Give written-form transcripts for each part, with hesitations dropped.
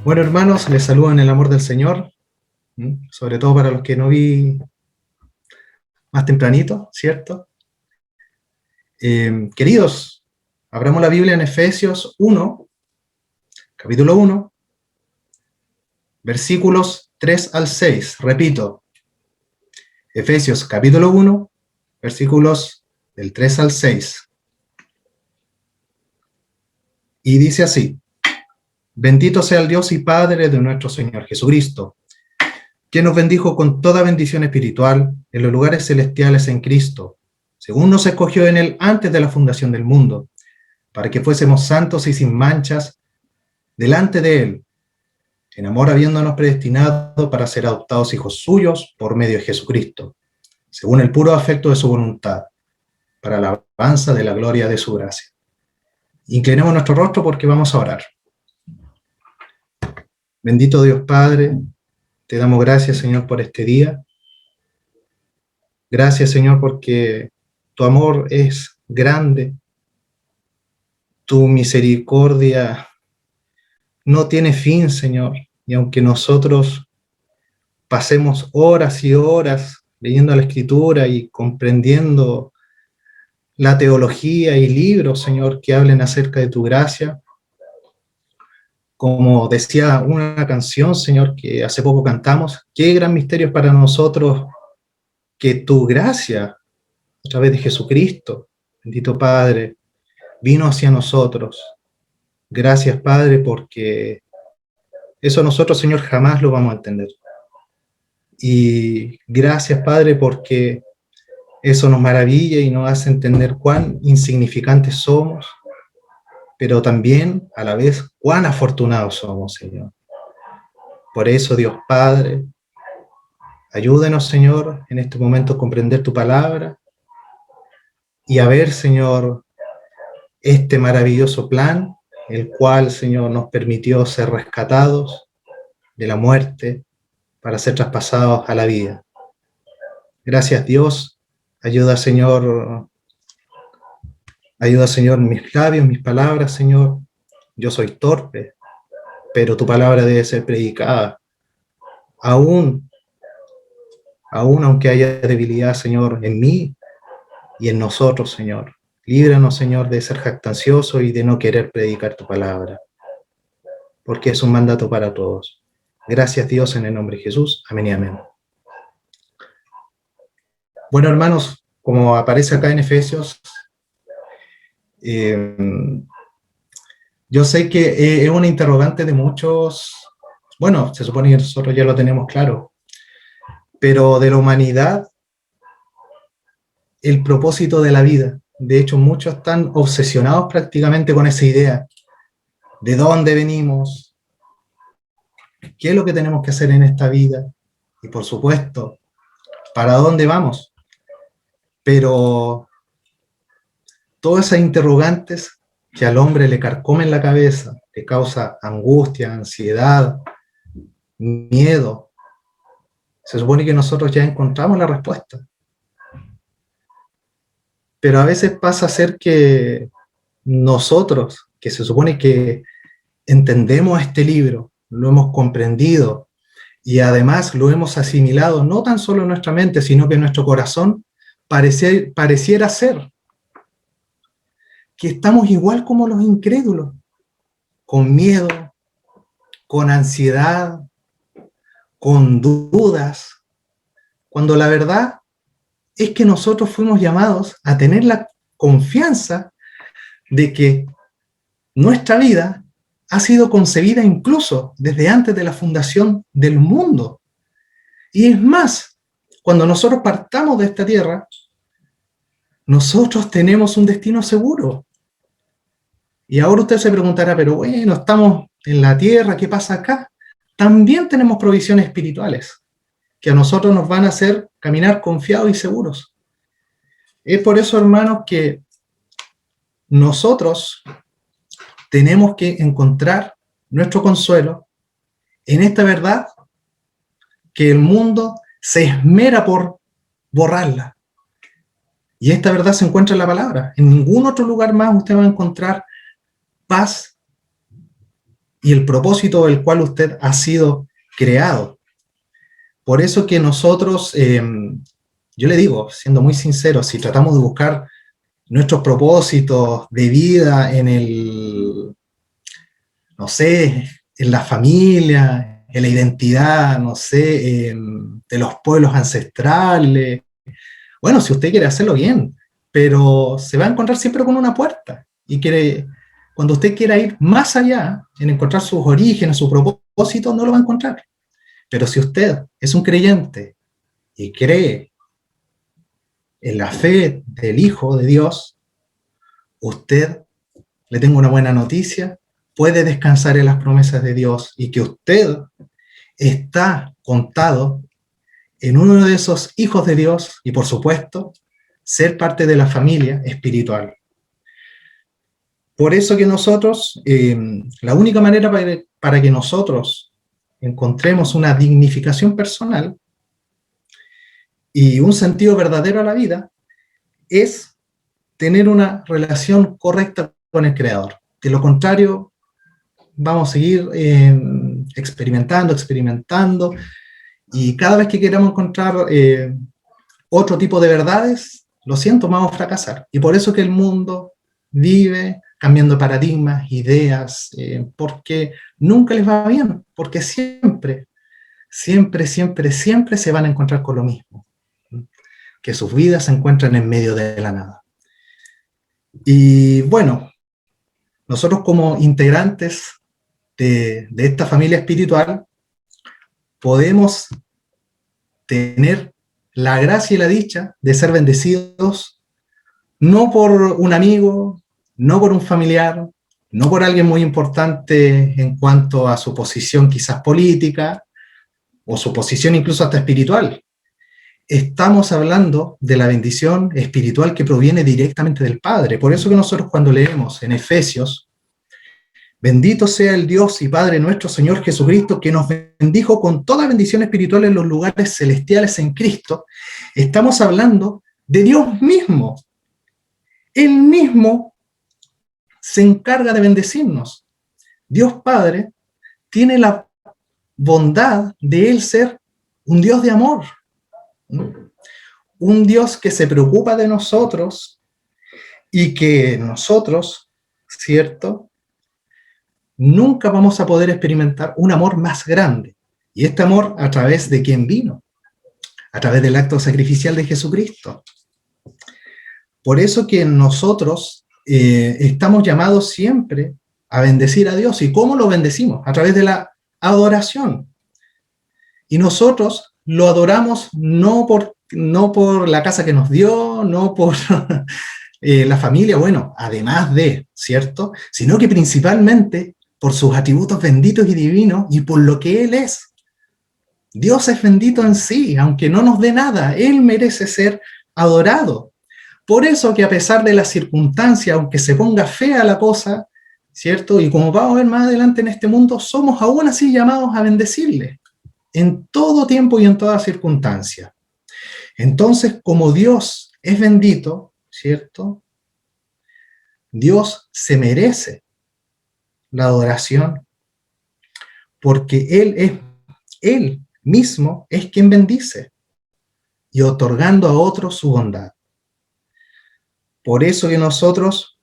Bueno, hermanos, les saludo en el amor del Señor, sobre todo para los que no vi más tempranito, ¿cierto? Queridos, abramos la Biblia en Efesios 1, capítulo 1, versículos 3 al 6. Repito, Efesios capítulo 1, versículos del 3 al 6. Y dice así: Bendito sea el Dios y Padre de nuestro Señor Jesucristo, quien nos bendijo con toda bendición espiritual en los lugares celestiales en Cristo, según nos escogió en Él antes de la fundación del mundo, para que fuésemos santos y sin manchas delante de Él, en amor habiéndonos predestinado para ser adoptados hijos suyos por medio de Jesucristo, según el puro afecto de su voluntad, para la alabanza de la gloria de su gracia. Inclinemos nuestro rostro porque vamos a orar. Bendito Dios Padre, te damos gracias, Señor, por este día. Gracias, Señor, porque tu amor es grande, tu misericordia no tiene fin, Señor, y aunque nosotros pasemos horas y horas leyendo la Escritura y comprendiendo la teología y libros, Señor, que hablen acerca de tu gracia, como decía una canción, Señor, que hace poco cantamos, qué gran misterio es para nosotros que tu gracia, a través de Jesucristo, bendito Padre, vino hacia nosotros. Gracias, Padre, porque eso nosotros, Señor, jamás lo vamos a entender. Y gracias, Padre, porque eso nos maravilla y nos hace entender cuán insignificantes somos, pero también, a la vez, cuán afortunados somos, Señor. Por eso, Dios Padre, ayúdenos, Señor, en este momento a comprender tu palabra y a ver, Señor, este maravilloso plan, el cual, Señor, nos permitió ser rescatados de la muerte para ser traspasados a la vida. Gracias, Dios. Ayuda, Señor, mis labios, mis palabras, Señor. Yo soy torpe, pero tu palabra debe ser predicada. Aún aunque haya debilidad, Señor, en mí y en nosotros, Señor. Líbranos, Señor, de ser jactancioso y de no querer predicar tu palabra, porque es un mandato para todos. Gracias, Dios, en el nombre de Jesús. Amén y amén. Bueno, hermanos, como aparece acá en Efesios, yo sé que es una interrogante de muchos. Bueno, se supone que nosotros ya lo tenemos claro, pero de la humanidad, el propósito de la vida. De hecho, muchos están obsesionados prácticamente con esa idea. ¿De dónde venimos? ¿Qué es lo que tenemos que hacer en esta vida? Y por supuesto, ¿para dónde vamos? Pero todas esas interrogantes que al hombre le carcomen la cabeza, le causa angustia, ansiedad, miedo, se supone que nosotros ya encontramos la respuesta. Pero a veces pasa a ser que nosotros, que se supone que entendemos este libro, lo hemos comprendido y además lo hemos asimilado no tan solo en nuestra mente, sino que en nuestro corazón pareciera ser que estamos igual como los incrédulos, con miedo, con ansiedad, con dudas, cuando la verdad es que nosotros fuimos llamados a tener la confianza de que nuestra vida ha sido concebida incluso desde antes de la fundación del mundo. Y es más, cuando nosotros partamos de esta tierra, nosotros tenemos un destino seguro. Y ahora usted se preguntará, pero bueno, estamos en la tierra, ¿qué pasa acá? También tenemos provisiones espirituales que a nosotros nos van a hacer caminar confiados y seguros. Es por eso, hermanos, que nosotros tenemos que encontrar nuestro consuelo en esta verdad que el mundo se esmera por borrarla. Y esta verdad se encuentra en la palabra. En ningún otro lugar más usted va a encontrar paz y el propósito del cual usted ha sido creado. Por eso que nosotros, yo le digo, siendo muy sincero, si tratamos de buscar nuestros propósitos de vida en el, no sé, en la familia, en la identidad, no sé, de los pueblos ancestrales, bueno, si usted quiere hacerlo bien, pero se va a encontrar siempre con una puerta. Y cuando usted quiera ir más allá, en encontrar sus orígenes, su propósito, no lo va a encontrar. Pero si usted es un creyente y cree en la fe del Hijo de Dios, usted, le tengo una buena noticia, puede descansar en las promesas de Dios y que usted está contado en uno de esos hijos de Dios y, por supuesto, ser parte de la familia espiritual. Por eso que nosotros, la única manera para que nosotros encontremos una dignificación personal y un sentido verdadero a la vida es tener una relación correcta con el Creador. De lo contrario, vamos a seguir experimentando, y cada vez que queramos encontrar otro tipo de verdades, lo siento, vamos a fracasar. Y por eso que el mundo vive cambiando paradigmas, ideas, porque nunca les va bien, porque siempre se van a encontrar con lo mismo, que sus vidas se encuentran en medio de la nada. Y bueno, nosotros como integrantes de esta familia espiritual podemos tener la gracia y la dicha de ser bendecidos no por un amigo, no por un familiar, no por alguien muy importante en cuanto a su posición quizás política, o su posición incluso hasta espiritual. Estamos hablando de la bendición espiritual que proviene directamente del Padre. Por eso que nosotros cuando leemos en Efesios, bendito sea el Dios y Padre nuestro Señor Jesucristo, que nos bendijo con toda bendición espiritual en los lugares celestiales en Cristo, estamos hablando de Dios mismo. Él mismo se encarga de bendecirnos. Dios Padre tiene la bondad de Él ser un Dios de amor, un Dios que se preocupa de nosotros y que nosotros, ¿cierto?, nunca vamos a poder experimentar un amor más grande. Y este amor a través de quién vino, a través del acto sacrificial de Jesucristo. Por eso que nosotros estamos llamados siempre a bendecir a Dios. ¿Y cómo lo bendecimos? A través de la adoración. Y nosotros lo adoramos no por la casa que nos dio, no por la familia, bueno, además de, ¿cierto? Sino que principalmente por sus atributos benditos y divinos y por lo que Él es. Dios es bendito en sí, aunque no nos dé nada, Él merece ser adorado. Por eso que a pesar de las circunstancias, aunque se ponga fea la cosa, ¿cierto? Y como vamos a ver más adelante en este mundo, somos aún así llamados a bendecirle, en todo tiempo y en toda circunstancia. Entonces, como Dios es bendito, ¿cierto?, Dios se merece la adoración, porque Él mismo es quien bendice, y otorgando a otros su bondad. Por eso que nosotros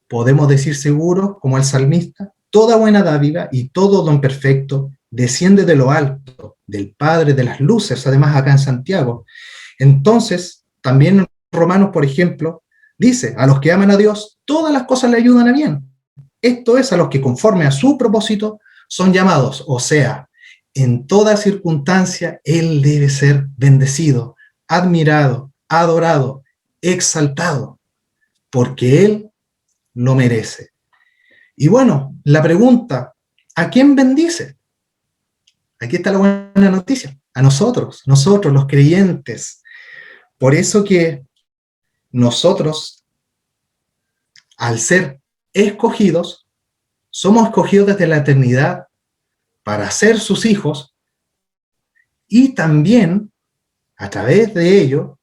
podemos decir seguros, como el salmista, toda buena dádiva y todo don perfecto desciende de lo alto, del Padre de las luces, además acá en Santiago. Entonces, también en Romanos, por ejemplo, dice, a los que aman a Dios, todas las cosas le ayudan a bien. Esto es, a los que conforme a su propósito son llamados, o sea, en toda circunstancia Él debe ser bendecido, admirado, adorado, exaltado, porque Él lo merece. Y bueno, la pregunta, ¿a quién bendice? Aquí está la buena noticia, a nosotros los creyentes. Por eso que nosotros, al ser escogidos, somos escogidos desde la eternidad para ser sus hijos y también, a través de ello,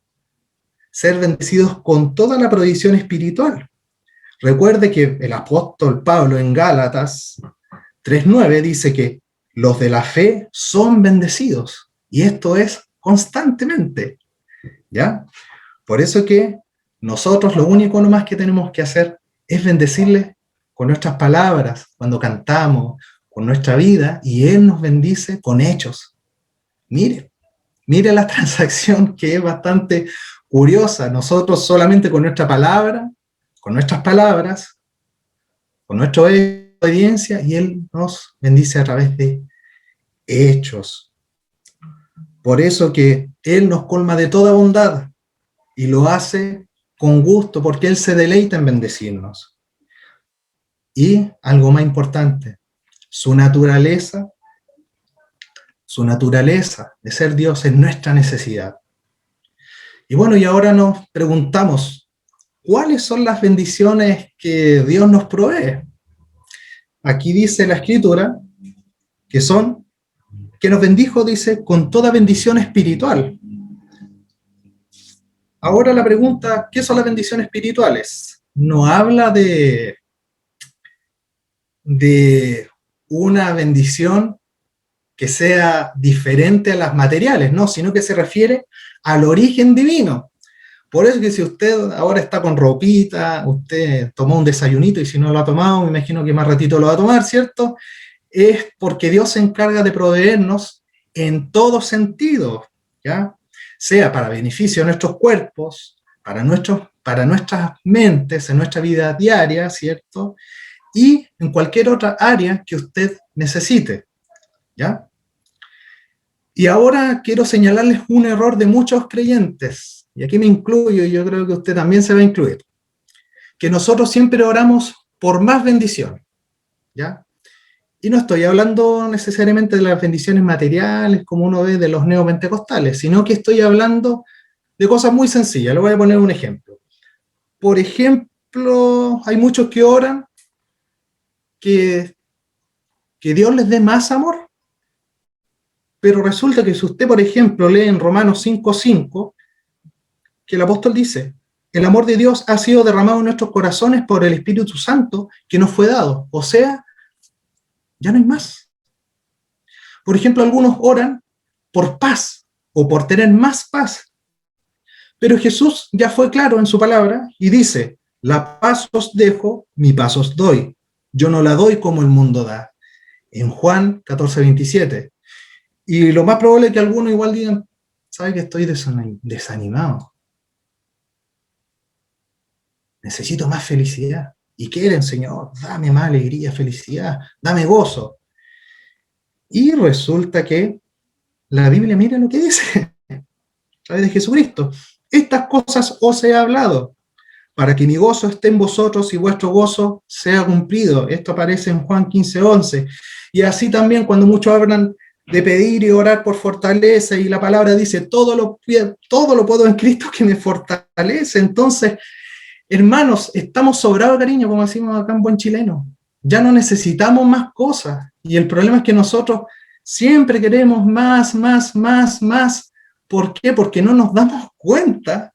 ser bendecidos con toda la provisión espiritual. Recuerde que el apóstol Pablo en Gálatas 3:9 dice que los de la fe son bendecidos, y esto es constantemente, ¿ya? Por eso que nosotros lo único nomás que tenemos que hacer es bendecirle con nuestras palabras, cuando cantamos, con nuestra vida, y Él nos bendice con hechos. Mire la transacción, que es bastante curiosa. Nosotros solamente con nuestra palabra, con nuestras palabras, con nuestra obediencia, y Él nos bendice a través de hechos. Por eso que Él nos colma de toda bondad, y lo hace con gusto, porque Él se deleita en bendecirnos. Y algo más importante, su naturaleza de ser Dios es nuestra necesidad. Y bueno, y ahora nos preguntamos, ¿cuáles son las bendiciones que Dios nos provee? Aquí dice la Escritura que nos bendijo, dice, con toda bendición espiritual. Ahora la pregunta, ¿qué son las bendiciones espirituales? No habla de una bendición que sea diferente a las materiales, no, sino que se refiere al origen divino. Por eso que si usted ahora está con ropita, usted tomó un desayunito y si no lo ha tomado, me imagino que más ratito lo va a tomar, ¿cierto? Es porque Dios se encarga de proveernos en todo sentido, ¿ya? Sea para beneficio de nuestros cuerpos, para nuestras mentes, en nuestra vida diaria, ¿cierto? Y en cualquier otra área que usted necesite, ¿ya? Y ahora quiero señalarles un error de muchos creyentes, y aquí me incluyo, y yo creo que usted también se va a incluir, que nosotros siempre oramos por más bendición, ¿ya? Y no estoy hablando necesariamente de las bendiciones materiales, como uno ve de los neopentecostales, sino que estoy hablando de cosas muy sencillas. Le voy a poner un ejemplo. Por ejemplo, hay muchos que oran que Dios les dé más amor, pero resulta que si usted, por ejemplo, lee en Romanos 5:5, que el apóstol dice, el amor de Dios ha sido derramado en nuestros corazones por el Espíritu Santo que nos fue dado. O sea, ya no hay más. Por ejemplo, algunos oran por paz o por tener más paz. Pero Jesús ya fue claro en su palabra y dice, la paz os dejo, mi paz os doy. Yo no la doy como el mundo da. En Juan 14:27. Y lo más probable es que algunos igual digan, ¿sabe que estoy desanimado? Necesito más felicidad. ¿Y quieren, Señor? Dame más alegría, felicidad, dame gozo. Y resulta que la Biblia, mira lo que dice, a través de Jesucristo. Estas cosas os he hablado, para que mi gozo esté en vosotros y vuestro gozo sea cumplido. Esto aparece en Juan 15:11. Y así también cuando muchos hablan de pedir y orar por fortaleza, y la palabra dice, todo lo puedo en Cristo que me fortalece. Entonces, hermanos, estamos sobrados de cariño, como decimos acá en buen chileno. Ya no necesitamos más cosas. Y el problema es que nosotros siempre queremos más, más, más, más. ¿Por qué? Porque no nos damos cuenta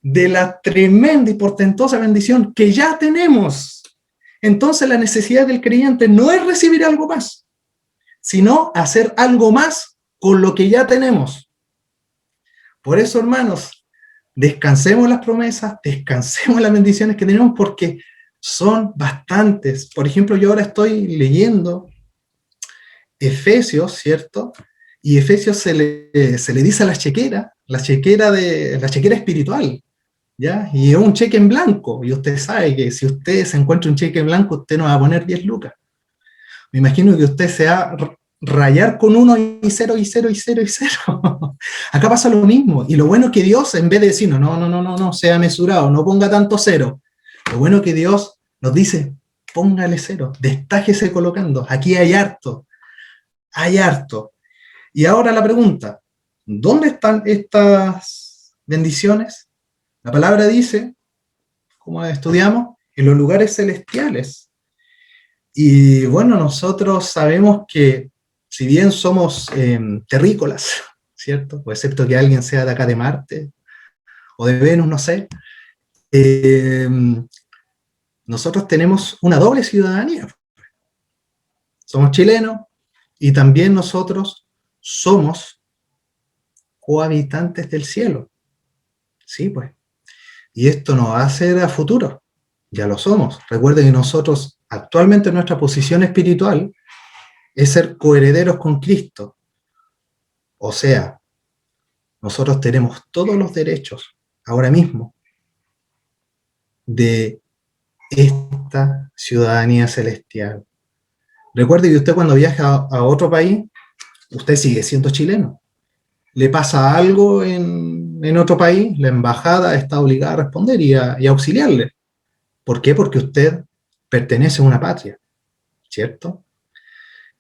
de la tremenda y portentosa bendición que ya tenemos. Entonces la necesidad del creyente no es recibir algo más, sino hacer algo más con lo que ya tenemos. Por eso, hermanos, descansemos las promesas, descansemos las bendiciones que tenemos, porque son bastantes. Por ejemplo, yo ahora estoy leyendo Efesios, ¿cierto? Y Efesios se le dice a la chequera espiritual, ¿ya? Y es un cheque en blanco, y usted sabe que si usted se encuentra un cheque en blanco, usted no va a poner 10 lucas. Me imagino que usted se va a rayar con 1 y 0 y 0 y 0 y 0. Acá pasa lo mismo, y lo bueno es que Dios, en vez de decirnos, no, sea mesurado, no ponga tanto cero, lo bueno es que Dios nos dice, póngale cero, destájese colocando, aquí hay harto, hay harto. Y ahora la pregunta, ¿dónde están estas bendiciones? La palabra dice, como estudiamos, en los lugares celestiales. Y bueno, nosotros sabemos que si bien somos terrícolas, ¿cierto? O excepto que alguien sea de acá de Marte o de Venus, no sé, nosotros tenemos una doble ciudadanía. somos chilenos y también nosotros somos cohabitantes del cielo. Sí, pues. Y esto nos va a hacer a futuro. Ya lo somos. Recuerden que nosotros, actualmente nuestra posición espiritual es ser coherederos con Cristo. O sea, nosotros tenemos todos los derechos ahora mismo de esta ciudadanía celestial. Recuerde que usted cuando viaja a otro país, usted sigue siendo chileno. Le pasa algo en otro país, la embajada está obligada a responder y auxiliarle. ¿Por qué? Porque usted pertenece a una patria, ¿cierto?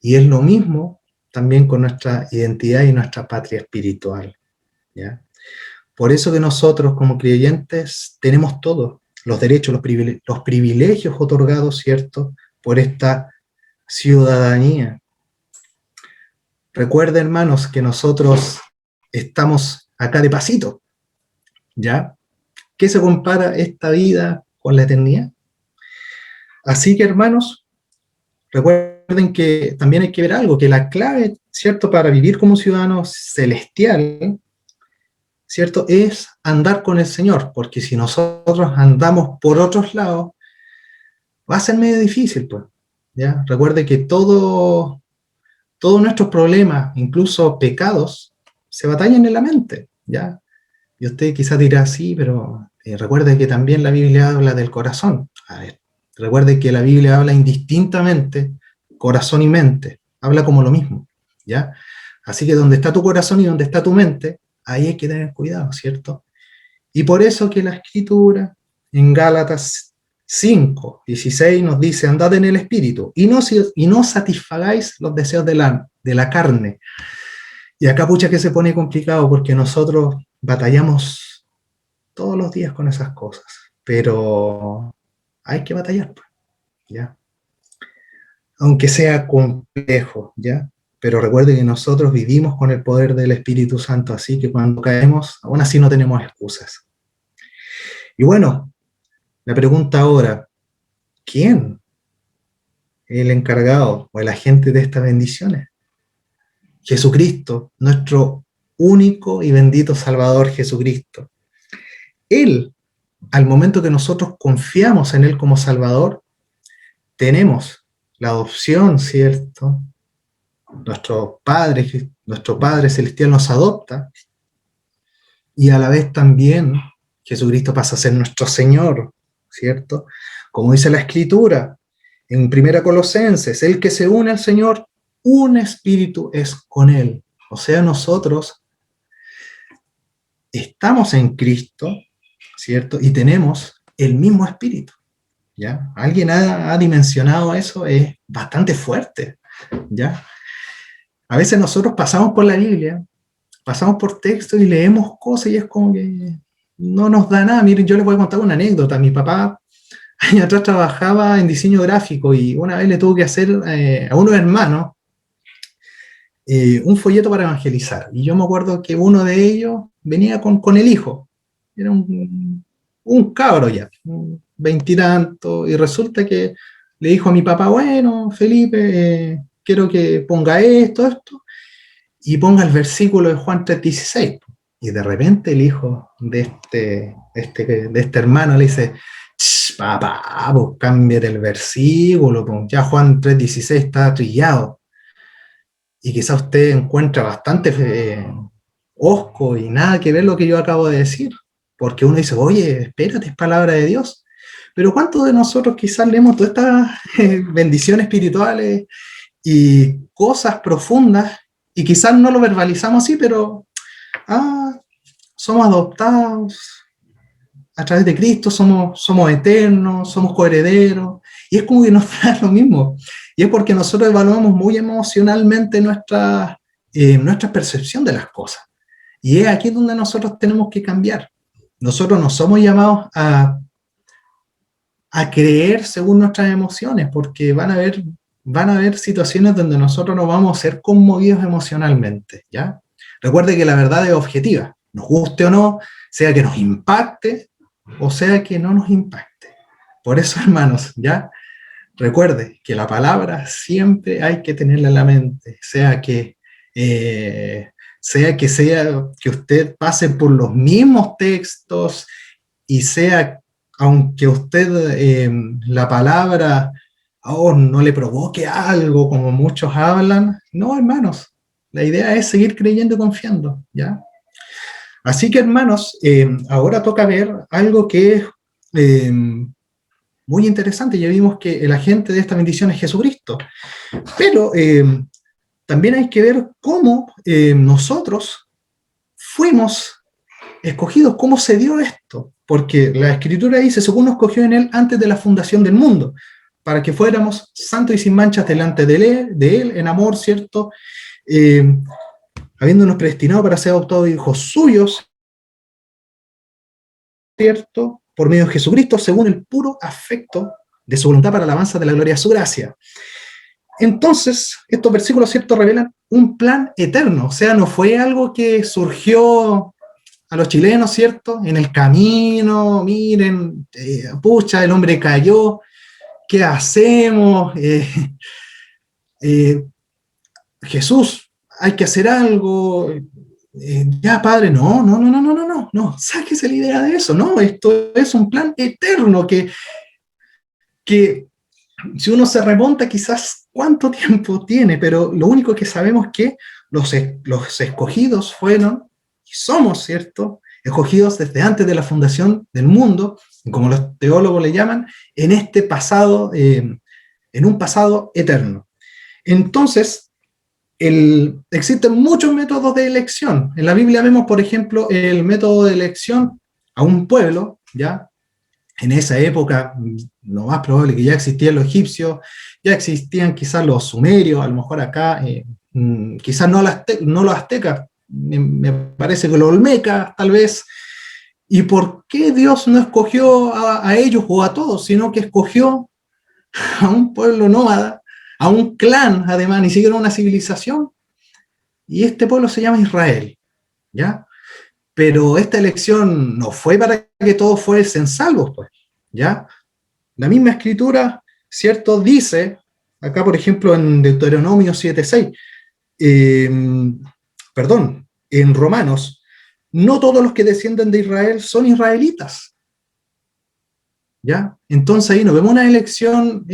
Y es lo mismo también con nuestra identidad y nuestra patria espiritual, ¿ya? Por eso que nosotros como creyentes tenemos todos los derechos, los privilegios otorgados, ¿cierto?, por esta ciudadanía. Recuerden, hermanos, que nosotros estamos acá de pasito, ¿ya? ¿Qué se compara esta vida con la eternidad? Así que, hermanos, recuerden que también hay que ver algo, que la clave, ¿cierto?, para vivir como ciudadano celestial, ¿cierto?, es andar con el Señor, porque si nosotros andamos por otros lados, va a ser medio difícil, pues, ¿ya? Recuerde que todos nuestros problemas, incluso pecados, se batallan en la mente, ¿ya? Y usted quizás dirá, sí, pero recuerde que también la Biblia habla del corazón. A ver, recuerde que la Biblia habla indistintamente, corazón y mente, habla como lo mismo, ¿ya? Así que donde está tu corazón y donde está tu mente, ahí hay que tener cuidado, ¿cierto? Y por eso que la Escritura, en Gálatas 5:16 nos dice, andad en el Espíritu, y no satisfagáis los deseos de la carne. Y acá, pucha, que se pone complicado, porque nosotros batallamos todos los días con esas cosas, pero hay que batallar, ¿ya? Aunque sea complejo, ¿ya? Pero recuerde que nosotros vivimos con el poder del Espíritu Santo, así que cuando caemos, aún así no tenemos excusas. Y bueno, la pregunta ahora, ¿quién es el encargado o el agente de estas bendiciones? Jesucristo, nuestro único y bendito Salvador Jesucristo. Él, al momento que nosotros confiamos en Él como Salvador, tenemos la adopción, ¿cierto? Nuestro Padre Celestial nos adopta, y a la vez también Jesucristo pasa a ser nuestro Señor, ¿cierto? Como dice la Escritura, en 1 Colosenses, el que se une al Señor, un espíritu es con Él. O sea, nosotros estamos en Cristo, ¿cierto? Y tenemos el mismo espíritu, ¿ya? ¿Alguien ha dimensionado eso? Es bastante fuerte, ¿ya? A veces nosotros pasamos por la Biblia, pasamos por texto y leemos cosas y es como que no nos da nada. Miren, yo les voy a contar una anécdota. Mi papá años atrás trabajaba en diseño gráfico y una vez le tuvo que hacer a unos hermanos un folleto para evangelizar. Y yo me acuerdo que uno de ellos venía con el hijo. Era un cabro ya, veintitantos, y resulta que le dijo a mi papá, bueno, Felipe, quiero que ponga esto, y ponga el versículo de Juan 3:16. Y de repente el hijo de este hermano le dice, papá, pues cámbiate el versículo, pues ya Juan 3:16 está trillado. Y quizá usted encuentra bastante osco y nada que ver lo que yo acabo de decir. Porque uno dice, oye, espérate, es palabra de Dios. Pero ¿cuántos de nosotros quizás leemos todas estas bendiciones espirituales y cosas profundas y quizás no lo verbalizamos así, pero somos adoptados a través de Cristo, somos eternos, somos coherederos, y es como que nos da lo mismo. Y es porque nosotros evaluamos muy emocionalmente nuestra percepción de las cosas. Y es aquí donde nosotros tenemos que cambiar. Nosotros no somos llamados a creer según nuestras emociones, porque van a haber situaciones donde nosotros nos vamos a ser conmovidos emocionalmente, ¿ya? Recuerde que la verdad es objetiva, nos guste o no, sea que nos impacte o sea que no nos impacte. Por eso, hermanos, ¿ya? recuerde que la palabra siempre hay que tenerla en la mente, sea que usted pase por los mismos textos y sea, aunque usted la palabra no le provoque algo, como muchos hablan, no, hermanos, la idea es seguir creyendo y confiando, ¿ya? Así que, hermanos, ahora toca ver algo que es muy interesante. Ya vimos que el agente de esta bendición es Jesucristo, pero también hay que ver cómo nosotros fuimos escogidos, cómo se dio esto, porque la Escritura dice, según nos escogió en Él antes de la fundación del mundo, para que fuéramos santos y sin manchas delante de Él en amor, ¿cierto? Habiéndonos predestinado para ser adoptados hijos suyos, ¿cierto? Por medio de Jesucristo, según el puro afecto de su voluntad para la alabanza de la gloria de su gracia. Entonces, estos versículos, ¿cierto?, revelan un plan eterno, o sea, no fue algo que surgió a los chilenos, ¿cierto?, en el camino, miren, pucha, el hombre cayó, ¿qué hacemos? Jesús, hay que hacer algo, ya padre, no, sáquese la idea de eso, no, esto es un plan eterno que si uno se remonta quizás cuánto tiempo tiene, pero lo único que sabemos es que los escogidos fueron, y somos, ¿cierto?, escogidos desde antes de la fundación del mundo, como los teólogos le llaman, en este pasado, en un pasado eterno. Entonces, existen muchos métodos de elección. En la Biblia vemos, por ejemplo, el método de elección a un pueblo, ¿ya? En esa época, lo más probable que ya existían los egipcios, ya existían quizás los sumerios, a lo mejor acá, quizás no los aztecas, me parece que los olmecas, tal vez. ¿Y por qué Dios no escogió a ellos o a todos, sino que escogió a un pueblo nómada, a un clan, además, ni siquiera una civilización? Y este pueblo se llama Israel, ¿ya? Pero esta elección no fue para que todos fuesen salvos, pues, ¿ya? La misma escritura, ¿cierto?, dice, acá por ejemplo en Deuteronomio 7:6, perdón, en Romanos, no todos los que descienden de Israel son israelitas, ¿ya? Entonces ahí nos vemos una elección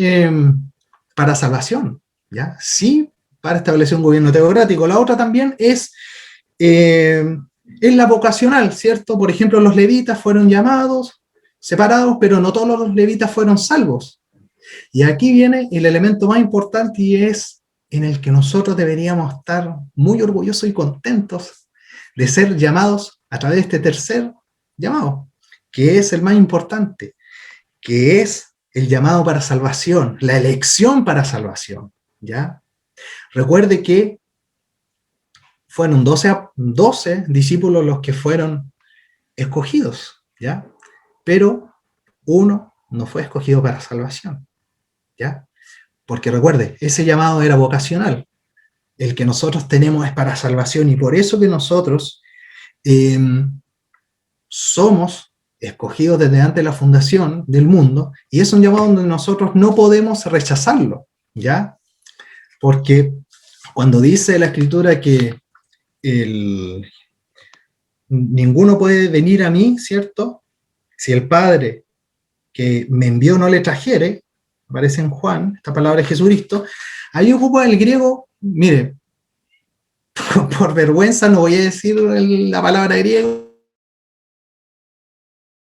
para salvación, ¿ya? Sí, para establecer un gobierno teocrático. La otra también es la vocacional, ¿cierto? Por ejemplo, los levitas fueron llamados, separados, pero no todos los levitas fueron salvos. Y aquí viene el elemento más importante y es en el que nosotros deberíamos estar muy orgullosos y contentos de ser llamados a través de este tercer llamado, que es el más importante, que es el llamado para salvación, la elección para salvación, ¿ya? Recuerde que fueron 12 discípulos los que fueron escogidos, ¿ya? Pero uno no fue escogido para salvación, ¿ya? Porque recuerde, ese llamado era vocacional. El que nosotros tenemos es para salvación y por eso que nosotros somos escogidos desde antes de la fundación del mundo y es un llamado donde nosotros no podemos rechazarlo, ¿ya? Porque cuando dice la Escritura que ninguno puede venir a mí, ¿cierto?, si el Padre que me envió no le trajere, aparece en Juan, esta palabra es Jesucristo, ahí ocupa el griego, mire, por vergüenza no voy a decir la palabra griego,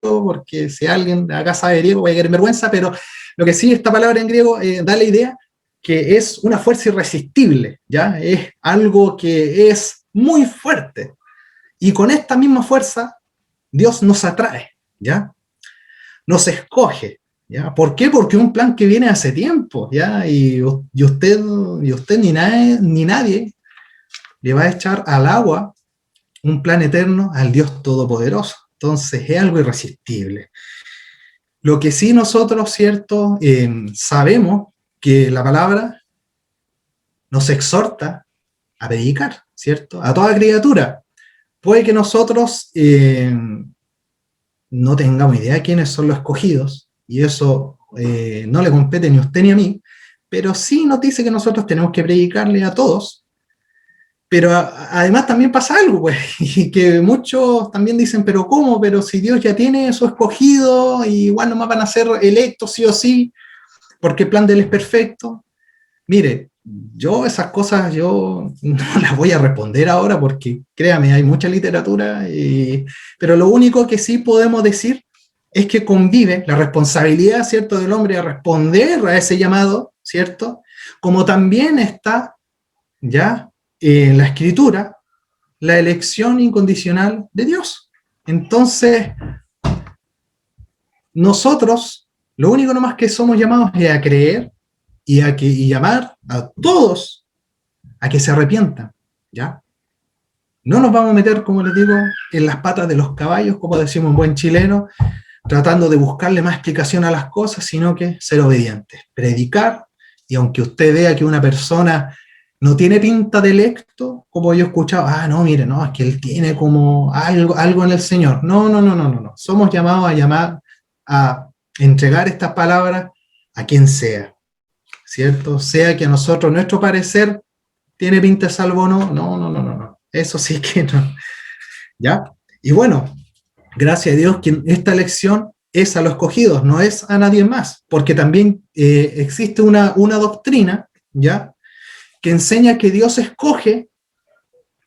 porque si alguien acá sabe griego voy a quedar en vergüenza, pero lo que sí, esta palabra en griego da la idea que es una fuerza irresistible, ¿ya? Es algo que es muy fuerte, y con esta misma fuerza Dios nos atrae, ¿ya? Nos escoge, ¿ya? ¿Por qué? Porque es un plan que viene hace tiempo, ¿ya? Y usted ni nadie le va a echar al agua un plan eterno al Dios Todopoderoso. Entonces es algo irresistible. Lo que sí nosotros, ¿cierto?, sabemos que la palabra nos exhorta a predicar, ¿cierto?, a toda criatura. Puede que nosotros no tengamos idea de quiénes son los escogidos, y eso no le compete ni a usted ni a mí, pero sí nos dice que nosotros tenemos que predicarle a todos. Pero además también pasa algo, pues, y que muchos también dicen, pero ¿cómo? Pero si Dios ya tiene su escogido, y igual nomás van a ser electos sí o sí, porque el plan de Él es perfecto. Mire, yo esas cosas yo no las voy a responder ahora porque, créame, hay mucha literatura, pero lo único que sí podemos decir es que convive la responsabilidad, ¿cierto?, del hombre a responder a ese llamado, ¿cierto? Como también está ya en la Escritura la elección incondicional de Dios. Entonces, nosotros, lo único nomás que somos llamados es a creer y llamar a todos a que se arrepientan, ¿ya? No nos vamos a meter, como les digo, en las patas de los caballos, como decimos en buen chileno, tratando de buscarle más explicación a las cosas, sino que ser obedientes, predicar, y aunque usted vea que una persona no tiene pinta de electo, como yo he escuchado, no, mire, no, es que él tiene como algo en el Señor. No, no, no, no, no, no. Somos llamados a llamar, a entregar estas palabras a quien sea, ¿cierto? Sea que a nosotros, nuestro parecer, tiene pinta de salvo o no, no, no, no, no, no. Eso sí que no. ¿Ya? Y bueno, gracias a Dios que esta elección es a los escogidos, no es a nadie más, porque también existe una doctrina, ¿ya?, que enseña que Dios escoge,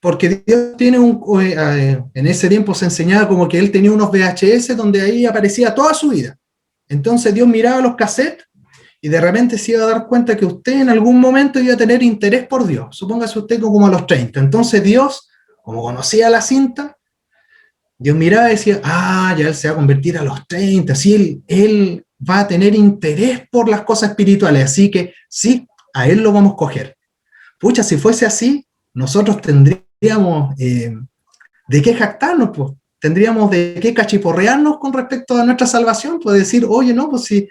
porque Dios tiene en ese tiempo se enseñaba como que Él tenía unos VHS donde ahí aparecía toda su vida. Entonces Dios miraba los cassettes y de repente se iba a dar cuenta que usted en algún momento iba a tener interés por Dios. Supóngase usted como a los 30. Entonces Dios, como conocía la cinta, Dios miraba y decía, ya Él se va a convertir a los 30, así él va a tener interés por las cosas espirituales, así que sí, a Él lo vamos a coger. Pucha, si fuese así, nosotros tendríamos de qué jactarnos, pues. Tendríamos de qué cachiporrearnos con respecto a nuestra salvación, pues decir, oye, no, pues si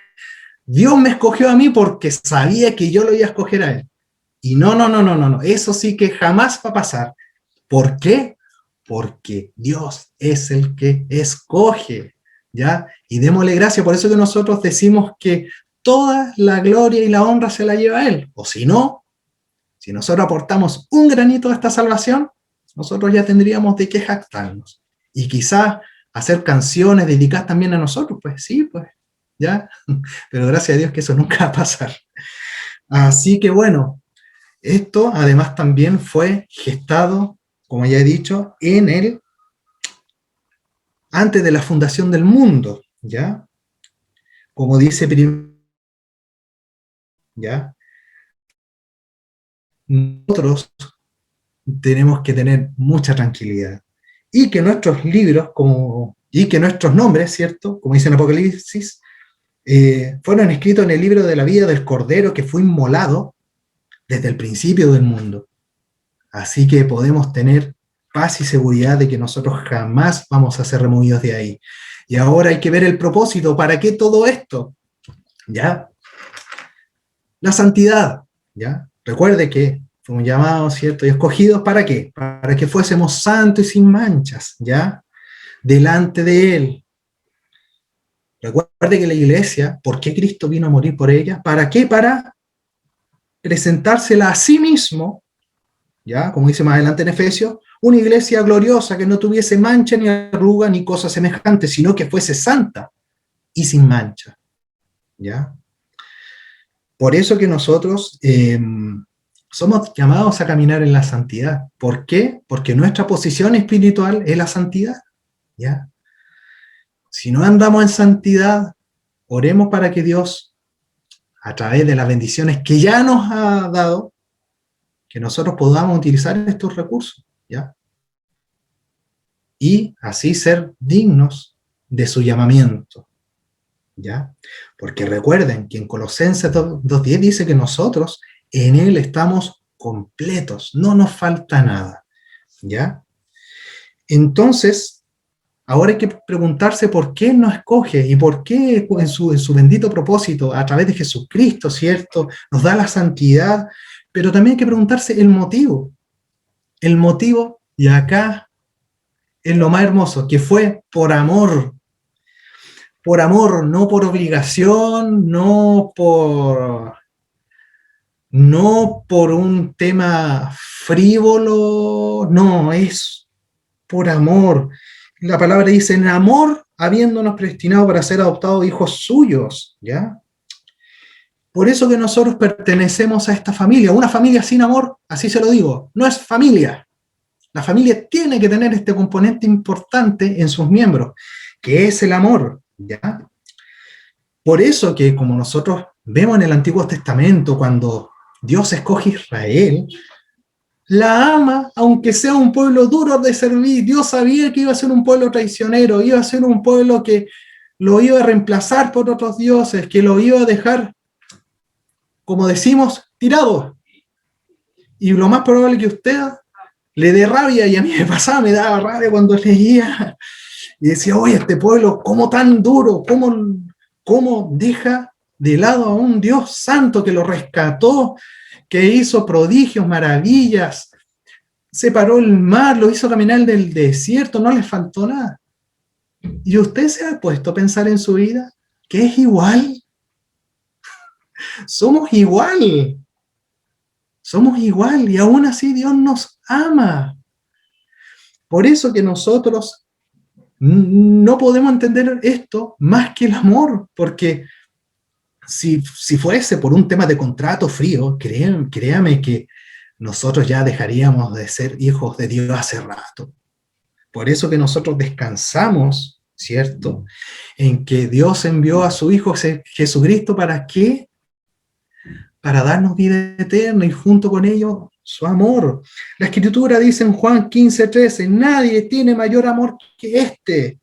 Dios me escogió a mí porque sabía que yo lo iba a escoger a Él. Y no, no, no, no, no, no, eso sí que jamás va a pasar. ¿Por qué? Porque Dios es el que escoge, ¿ya? Y démosle gracias, por eso que nosotros decimos que toda la gloria y la honra se la lleva a Él, o si no, si nosotros aportamos un granito a esta salvación, nosotros ya tendríamos de qué jactarnos. Y quizás hacer canciones dedicadas también a nosotros, pues sí, pues, ¿ya? Pero gracias a Dios que eso nunca va a pasar. Así que bueno, esto además también fue gestado, como ya he dicho, antes de la fundación del mundo, ¿ya? Como dice ¿ya? Nosotros tenemos que tener mucha tranquilidad. Y que nuestros libros, y que nuestros nombres, ¿cierto?, como dice en Apocalipsis, fueron escritos en el libro de la vida del Cordero que fue inmolado desde el principio del mundo. Así que podemos tener paz y seguridad de que nosotros jamás vamos a ser removidos de ahí. Y ahora hay que ver el propósito. ¿Para qué todo esto? ¿Ya? La santidad, ¿ya? Recuerde que fuimos llamados, ¿cierto?, y escogidos, ¿para qué? Para que fuésemos santos y sin manchas, ¿ya?, delante de Él. Recuerde que la iglesia, ¿por qué Cristo vino a morir por ella? ¿Para qué? Para presentársela a sí mismo, ¿ya?, como dice más adelante en Efesios, una iglesia gloriosa que no tuviese mancha ni arruga ni cosa semejante, sino que fuese santa y sin mancha, ¿ya? Por eso que nosotros somos llamados a caminar en la santidad. ¿Por qué? Porque nuestra posición espiritual es la santidad, ¿ya? Si no andamos en santidad, oremos para que Dios, a través de las bendiciones que ya nos ha dado, que nosotros podamos utilizar estos recursos, ¿ya? Y así ser dignos de su llamamiento, ¿ya? Porque recuerden que en Colosenses 2:10 dice que nosotros en Él estamos completos, no nos falta nada, ¿ya? Entonces, ahora hay que preguntarse por qué nos escoge y por qué en su bendito propósito, a través de Jesucristo, ¿cierto?, nos da la santidad, pero también hay que preguntarse el motivo. El motivo, y acá es lo más hermoso, que fue por amor. por amor, no por obligación, no por un tema frívolo, no, es por amor. La palabra dice, en amor, habiéndonos predestinado para ser adoptados hijos suyos, ¿ya? Por eso que nosotros pertenecemos a esta familia. Una familia sin amor, así se lo digo, no es familia. La familia tiene que tener este componente importante en sus miembros, que es el amor, ¿ya? Por eso que como nosotros vemos en el Antiguo Testamento, cuando Dios escoge a Israel, la ama, aunque sea un pueblo duro de servir. Dios sabía que iba a ser un pueblo traicionero, iba a ser un pueblo que lo iba a reemplazar por otros dioses, que lo iba a dejar, como decimos, tirado. Y lo más probable que usted le dé rabia, y a mí me pasaba, me daba rabia cuando leía, y decía, oye, este pueblo, ¿cómo tan duro? ¿Cómo deja de lado a un Dios santo que lo rescató, que hizo prodigios, maravillas, separó el mar, lo hizo caminar del desierto, no le faltó nada? ¿Y usted se ha puesto a pensar en su vida que es igual? Somos igual. Somos igual y aún así Dios nos ama. Por eso que nosotros no podemos entender esto más que el amor, porque si fuese por un tema de contrato frío, créame que nosotros ya dejaríamos de ser hijos de Dios hace rato. Por eso que nosotros descansamos, ¿cierto? En que Dios envió a su Hijo Jesucristo, ¿para qué? Para darnos vida eterna y junto con ello su amor. La Escritura dice en Juan 15:13, nadie tiene mayor amor que este,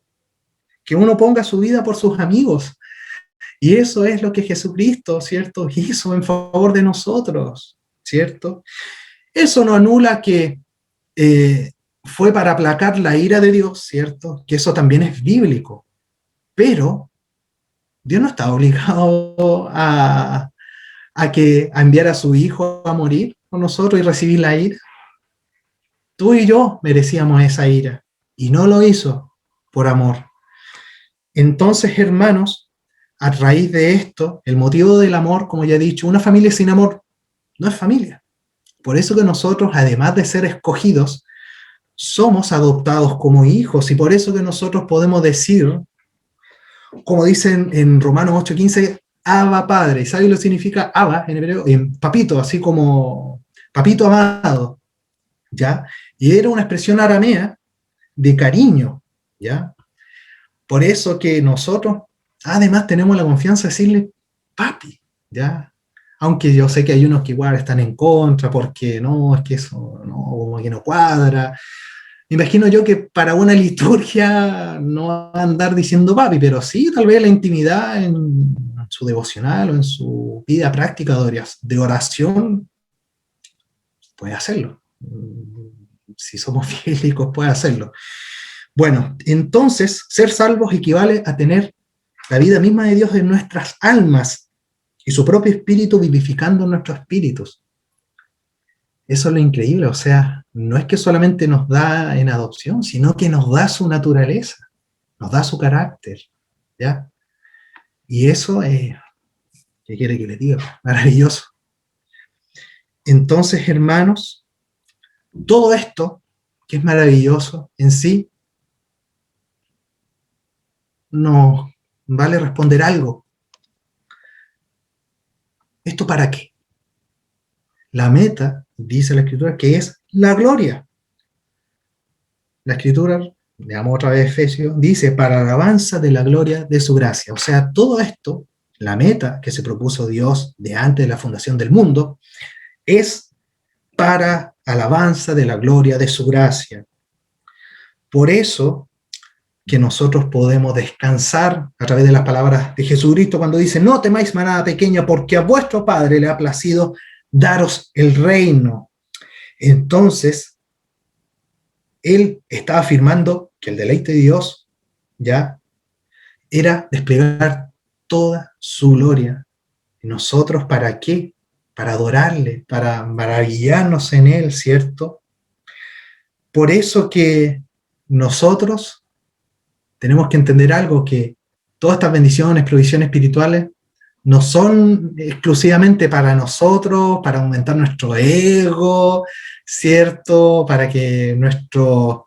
que uno ponga su vida por sus amigos. Y eso es lo que Jesucristo, ¿cierto?, hizo en favor de nosotros, ¿cierto? Eso no anula que fue para aplacar la ira de Dios, ¿cierto? Que eso también es bíblico. Pero Dios no está obligado a enviar a su Hijo a morir con nosotros y recibir la ira. Tú y yo merecíamos esa ira y no lo hizo por amor. Entonces, hermanos, a raíz de esto, el motivo del amor, como ya he dicho, una familia sin amor no es familia. Por eso que nosotros, además de ser escogidos, somos adoptados como hijos, y por eso que nosotros podemos decir, como dicen en Romanos 8:15, Abba Padre. ¿Sabe lo que significa Abba en hebreo? Papito, así como papito amado, ¿ya? Y era una expresión aramea de cariño, ¿ya? Por eso que nosotros, además, tenemos la confianza de decirle papi, ¿ya? Aunque yo sé que hay unos que igual están en contra, porque no, es que eso no, como que no cuadra. Me imagino yo que para una liturgia no va a andar diciendo papi, pero sí, tal vez la intimidad en su devocional o en su vida práctica de oración puede hacerlo. Si somos físicos, puede hacerlo. Bueno, entonces, ser salvos equivale a tener la vida misma de Dios en nuestras almas y su propio espíritu vivificando nuestros espíritus. Eso es lo increíble, o sea, no es que solamente nos da en adopción, sino que nos da su naturaleza, nos da su carácter, ¿ya? Y eso es, ¿qué quiere que le diga? Maravilloso. Entonces, hermanos, todo esto, que es maravilloso en sí, nos vale responder algo. ¿Esto para qué? La meta, dice la Escritura, que es la gloria. La Escritura, leamos otra vez Efesios, dice, para alabanza de la gloria de su gracia. O sea, todo esto, la meta que se propuso Dios de antes de la fundación del mundo, es para alabanza de la gloria de su gracia. Por eso que nosotros podemos descansar a través de las palabras de Jesucristo cuando dice, no temáis manada pequeña, porque a vuestro Padre le ha placido daros el reino. Entonces, él estaba afirmando que el deleite de Dios ya era desplegar toda su gloria. ¿Y nosotros para qué? Para adorarle, para maravillarnos en él, ¿cierto? Por eso que nosotros tenemos que entender algo, que todas estas bendiciones, provisiones espirituales, no son exclusivamente para nosotros, para aumentar nuestro ego, ¿cierto? Para que nuestra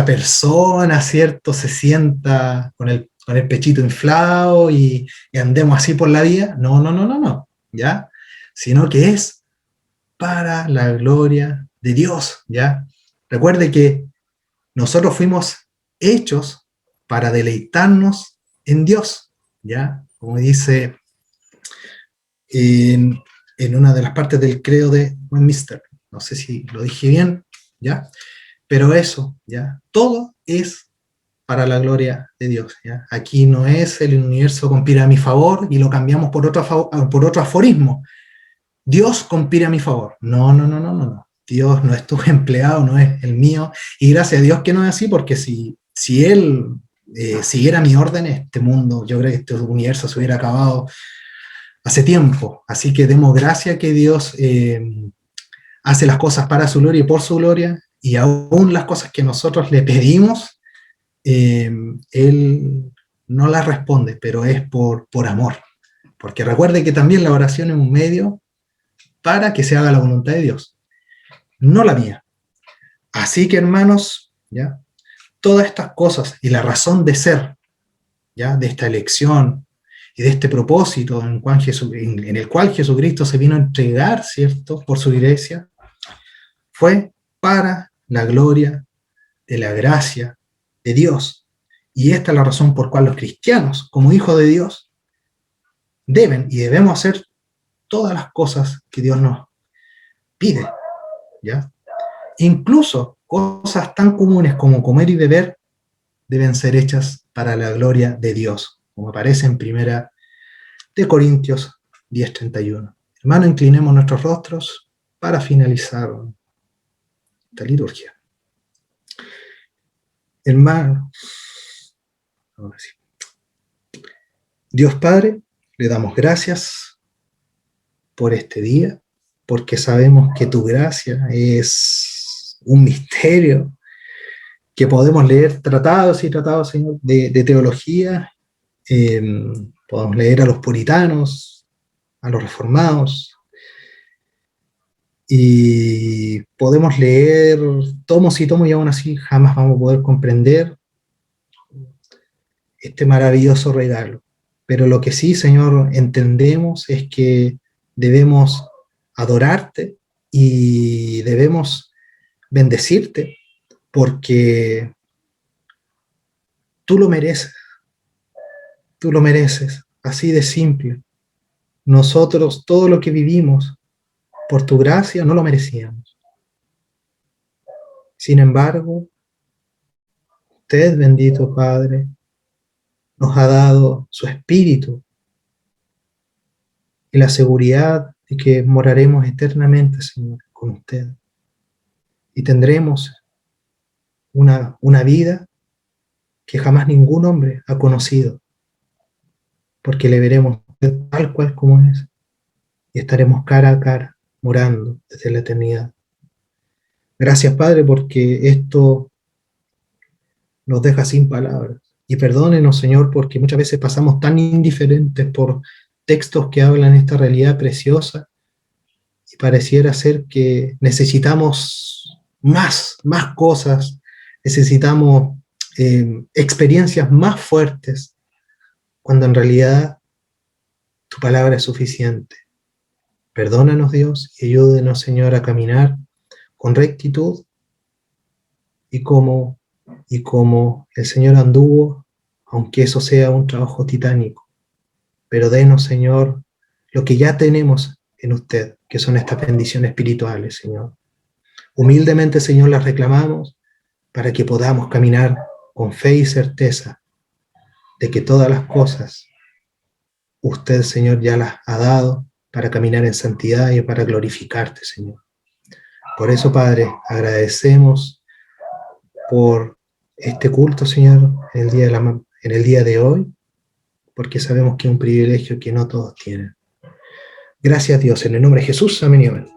persona, ¿cierto?, se sienta con el pechito inflado y andemos así por la vida. No, no, no, no, no, ¿ya? Sino que es para la gloria de Dios, ¿ya? Recuerde que nosotros fuimos hechos para deleitarnos en Dios, ¿ya? Como dice en una de las partes del credo de Westminster, no sé si lo dije bien, ¿ya? Pero eso, ¿ya? Todo es para la gloria de Dios, ¿ya? Aquí no es el universo conspira a mi favor y lo cambiamos por otro aforismo. Dios conspira a mi favor. No, no, no, no, no, no. Dios no es tu empleado, no es el mío. Y gracias a Dios que no es así, porque si Él siguiera mi orden, este mundo, yo creo que este universo se hubiera acabado hace tiempo. Así que demos gracias que Dios hace las cosas para su gloria y por su gloria, y aún las cosas que nosotros le pedimos, Él no las responde, pero es por amor. Porque recuerde que también la oración es un medio para que se haga la voluntad de Dios, no la mía. Así que, hermanos, ¿ya? Todas estas cosas y la razón de ser, ¿ya?, de esta elección y de este propósito en el cual Jesucristo se vino a entregar, ¿cierto?, por su iglesia, fue para la gloria de la gracia de Dios. Y esta es la razón por cual los cristianos, como hijos de Dios, deben y debemos hacer todas las cosas que Dios nos pide, ¿ya? Incluso cosas tan comunes como comer y beber deben ser hechas para la gloria de Dios, como aparece en 1 Corintios 10:31. Hermano, inclinemos nuestros rostros para finalizar esta liturgia. Hermano, ahora sí. Dios Padre, le damos gracias por este día, porque sabemos que tu gracia es un misterio, que podemos leer tratados y tratados, Señor, de teología, podemos leer a los puritanos, a los reformados, y podemos leer tomos y tomos, y aún así jamás vamos a poder comprender este maravilloso regalo. Pero lo que sí, Señor, entendemos es que debemos adorarte y debemos bendecirte, porque tú lo mereces, así de simple. Nosotros, todo lo que vivimos, por tu gracia, no lo merecíamos. Sin embargo, usted, bendito Padre, nos ha dado su Espíritu y la seguridad de que moraremos eternamente, Señor, con usted. Y tendremos una vida que jamás ningún hombre ha conocido, porque le veremos tal cual como es, y estaremos cara a cara, morando desde la eternidad. Gracias, Padre, porque esto nos deja sin palabras. Y perdónenos, Señor, porque muchas veces pasamos tan indiferentes por textos que hablan esta realidad preciosa, y pareciera ser que necesitamos más cosas, necesitamos experiencias más fuertes, cuando en realidad tu palabra es suficiente. Perdónanos, Dios, y ayúdenos, Señor, a caminar con rectitud, y como el Señor anduvo, aunque eso sea un trabajo titánico. Pero denos, Señor, lo que ya tenemos en usted, que son estas bendiciones espirituales, Señor. Humildemente, Señor, las reclamamos para que podamos caminar con fe y certeza de que todas las cosas usted, Señor, ya las ha dado para caminar en santidad y para glorificarte, Señor. Por eso, Padre, agradecemos por este culto, Señor, en el día de hoy, porque sabemos que es un privilegio que no todos tienen. Gracias, Dios, en el nombre de Jesús, amén y amén.